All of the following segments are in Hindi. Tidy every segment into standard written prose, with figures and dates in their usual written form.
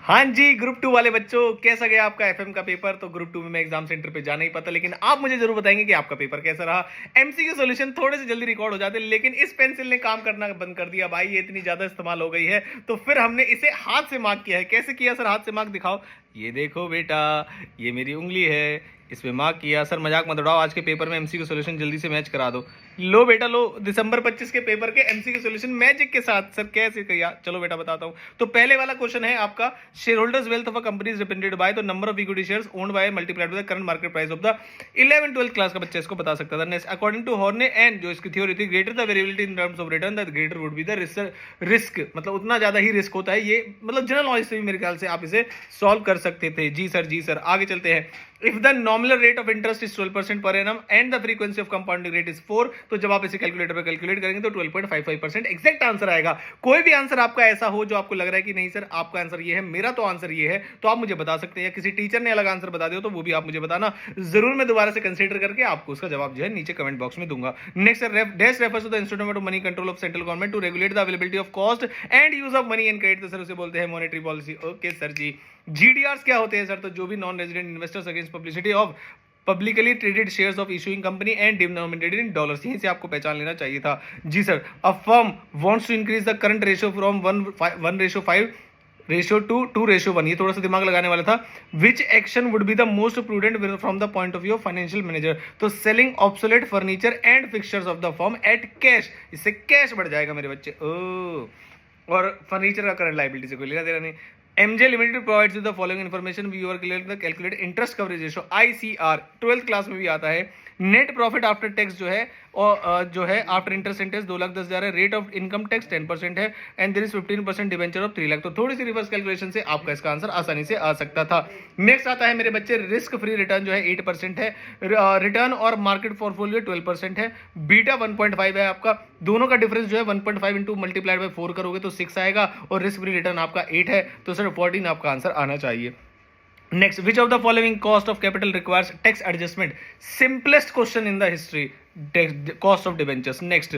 हाँ जी, ग्रुप 2 वाले बच्चों, कैसा गया आपका एफएम का पेपर? तो ग्रुप 2 में मैं एग्जाम सेंटर पे जा नहीं पाता, लेकिन आप मुझे जरूर बताएंगे कि आपका पेपर कैसा रहा। एमसीक्यू सॉल्यूशन थोड़े से जल्दी रिकॉर्ड हो जाते, लेकिन इस पेंसिल ने काम करना बंद कर दिया भाई। ये इतनी ज्यादा इस्तेमाल हो गई है, तो फिर हमने इसे हाथ से मार्क किया है। कैसे किया सर? हाथ से मार्क दिखाओ। ये देखो बेटा, ये मेरी उंगली है, इस पे मार्क किया। सर मजाक मत उड़ाओ, आज के पेपर में एमसीक्यू सॉल्यूशन जल्दी से मैच करा दो। लो बेटा लो, दिसंबर 25 के पेपर के एमसीक्यू सॉल्यूशन मैजिक के साथ। सर कैसे किया? चलो बेटा बताता हूं। तो पहले वाला क्वेश्चन है आपका, shareholders wealth of a company is represented by the number of equity shares owned by multiplied by the current market price of the 11 12th class का बच्चा इसको बता सकता था। Next, according to Horne and जो इसकी थ्योरी थी, greater the variability in terms of return the greater would be the risk. मतलब उतना ज्यादा ही रिस्क होता है। ये मतलब जनरल नॉलेज से भी मेरे ख्याल से आप इसे सॉल्व कर सकते थे। जी सर, जी सर। आगे चलते हैं। If the nominal rate of interest is 12% per annum and the frequency of compounding rate is 4, तो जब आप इसे कैलकुलेटर पे कैलकुलेट करेंगे तो 12.55% एग्जैक्ट आंसर आएगा। कोई भी आंसर आपका ऐसा हो जो आपको लग रहा है कि नहीं सर आपका आंसर ये है, मेरा तो आंसर ये है, तो आप मुझे बता सकते हैं। किसी टीचर ने अलग आंसर बता दिया तो वो भी आप मुझे बताना जरूर। मैं दोबारा से कंसीडर करके आपको उसका जवाब जो है नीचे कमेंट बॉक्स में दूंगा। Next, dash refers to the instrument of money control of central government to regulate the availability of cost and use of money and credit. तो सर उसे बोलते हैं monetary policy. Okay sir ji. GDRs क्या होते हैं सर? तो जो भी non resident investors against publicity of publicly traded shares of issuing company and denominated in dollars. यहीं से आपको पहचान लेना चाहिए था। जी sir. A firm wants to increase the current ratio from 1:5 ratio to 2:1। ये थोड़ा सा दिमाग लगाने वाला था। Which action would be the most prudent from the point of view of financial manager? तो selling obsolete furniture and fixtures of the firm at cash. इससे कैश बढ़ जाएगा मेरे बच्चे। ओ, और फर्नीचर का करंट लायबिलिटी से कोई लेना देना नहीं। MJ Limited provides you the following information. We are calculate interest coverage ratio ICR 12th class में भी आता है। नेट प्रॉफिट आफ्टर टैक्स जो है और जो है आफ्टर इंटरेस्ट एंड टैक्स 2,10,000 है। रेट ऑफ इनकम टैक्स 10% है and there is 15% debenture of 3 lakh. तो थोड़ी सी रिवर्स कैलकुलेशन से आपका इसका आंसर आसानी से आ सकता था। नेक्स्ट आता है मेरे बच्चे, रिस्क फ्री रिटर्न जो है 8% है। रिटर्न और मार्केट पोर्टफोलियो 12% है। बीटा 1.5 है आपका। दोनों का डिफरेंस जो है 1.5 इंटू मल्टीप्लाइड बाय 4 करोगे तो 6 आएगा, और रिस्क फ्री रिटर्न आपका 8 है, तो सर 14 आपका आंसर आना चाहिए। Next, which of the following cost of capital requires tax adjustment? Simplest question in the history, cost of debentures. Next,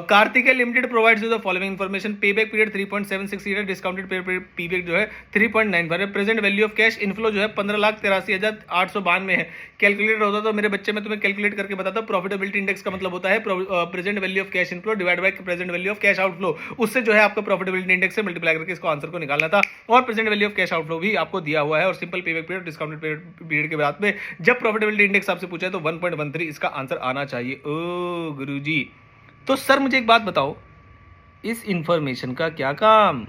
Kartikeya limited provides you the following information. Payback period 3.76 year, discounted payback जो है 3.95 है। Present value of cash inflow जो है 15,83,892 है। कैलकुलेटर होता तो मेरे बच्चे में तुम्हें कैलकुलेट करके बताता हूं। प्रॉफिटेबिलिटी इंडेक्स का मतलब होता है present value of cash inflow divide by present value of cash outflow. उससे जो है आपका प्रॉफिटेबिलिटी इंडेक्स से मल्टीप्लाई करके इसको आंसर को निकालना था। और present value of cash outflow भी आपको दिया हुआ है, और simple payback period discounted period के बाद में जब प्रॉफिटेबिलिटी इंडेक्स आपसे पूछा है तो 1.13 इसका आंसर आना चाहिए। ओ गुरुजी, तो सर मुझे एक बात बताओ, इस इंफॉर्मेशन का क्या काम?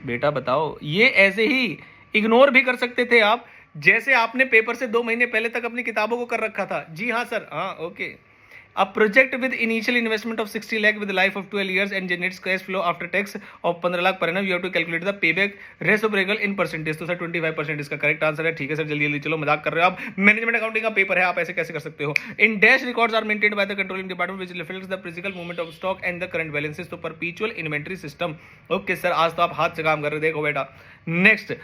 बेटा बताओ। ये ऐसे ही इग्नोर भी कर सकते थे आप, जैसे आपने पेपर से 2 महीने पहले तक अपनी किताबों को कर रखा था। जी हाँ सर, हाँ okay. A project with initial investment of 60 lakh with a life of 12 years and generates cash flow after tax of 15 lakh per annum. You have to calculate the payback reciprocal in percentage. तो सर 25% इसका करेक्ट आंसर है। ठीक है सर, जल्दी जल्दी चलो, मजाक कर रहे हो आप। मैनेजमेंट अकाउंटिंग का पेपर है, आप ऐसे कैसे कर सकते हो? In dash records are maintained by the controlling department which reflects the physical movement of stock and the current balances. तो perpetual inventory system. Okay sir, आज तो आप हाथ से काम कर रहे हो, देखो बेटा। Next,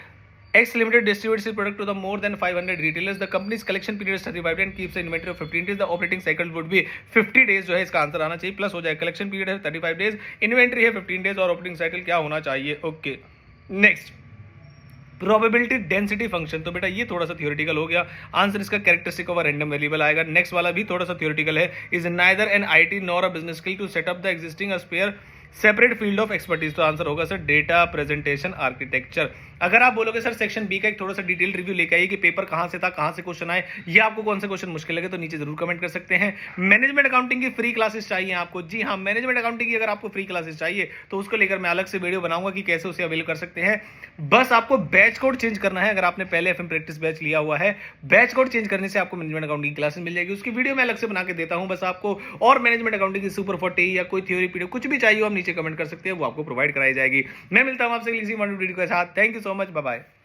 X Limited distributes its product to the more than 500 retailers. The company's collection period is 35 and keeps an inventory of 15 days. The operating cycle would be 50 days जो है इसका आंसर आना चाहिए। प्लस हो जाए, कलेक्शन पीरियड है 35 डेज, इन्वेंट्री है 15 डेज, और ऑपरेटिंग साइकिल क्या होना चाहिए? Okay. Next, probability density function. तो बेटा ये थोड़ा सा थ्योरेटिकल हो गया। आंसर इसका कैरेक्टरिस्टिक ऑफ रैंडम वेरिएबल आएगा। नेक्स्ट वाला भी थोड़ा सा थ्योरेटिकल है। Is neither an IT nor a business skill to set up the existing spare separate field of expertise. तो आंसर होगा सर डेटा प्रेजेंटेशन आर्किटेक्चर। अगर आप बोलोगे सर सेक्शन बी का एक थोड़ा सा डिटेल रिव्यू लेके आइए कि पेपर कहां से था, कहां से क्वेश्चन आए, या आपको कौन से क्वेश्चन मुश्किल लगे, तो नीचे जरूर कमेंट कर सकते हैं। मैनेजमेंट अकाउंटिंग की फ्री क्लासेस चाहिए आपको? जी हाँ, मैनेजमेंट अकाउंटिंग की अगर आपको फ्री क्लासेस चाहिए तो उसको लेकर मैं अलग से वीडियो बनाऊंगा कि कैसे उसे अवेल कर सकते हैं। बस आपको बैच कोड चेंज करना है। अगर आपने पहले एफएम प्रैक्टिस बैच लिया हुआ है, बैच कोड चेंज करने से आपको मैनेजमेंट अकाउंटिंग की क्लासेस मिल जाएगी। उसकी वीडियो मैं अलग से बना के देता हूं बस आपको। और मैनेजमेंट अकाउंटिंग की सुपर 40 या कोई थ्योरी पीडीएफ कुछ भी चाहिए आप नीचे कमेंट कर सकते हैं, वो आपको प्रोवाइड कराई जाएगी। मैं मिलता हूं आपसे किसी वीडियो के साथ। Thank you so much, bye bye.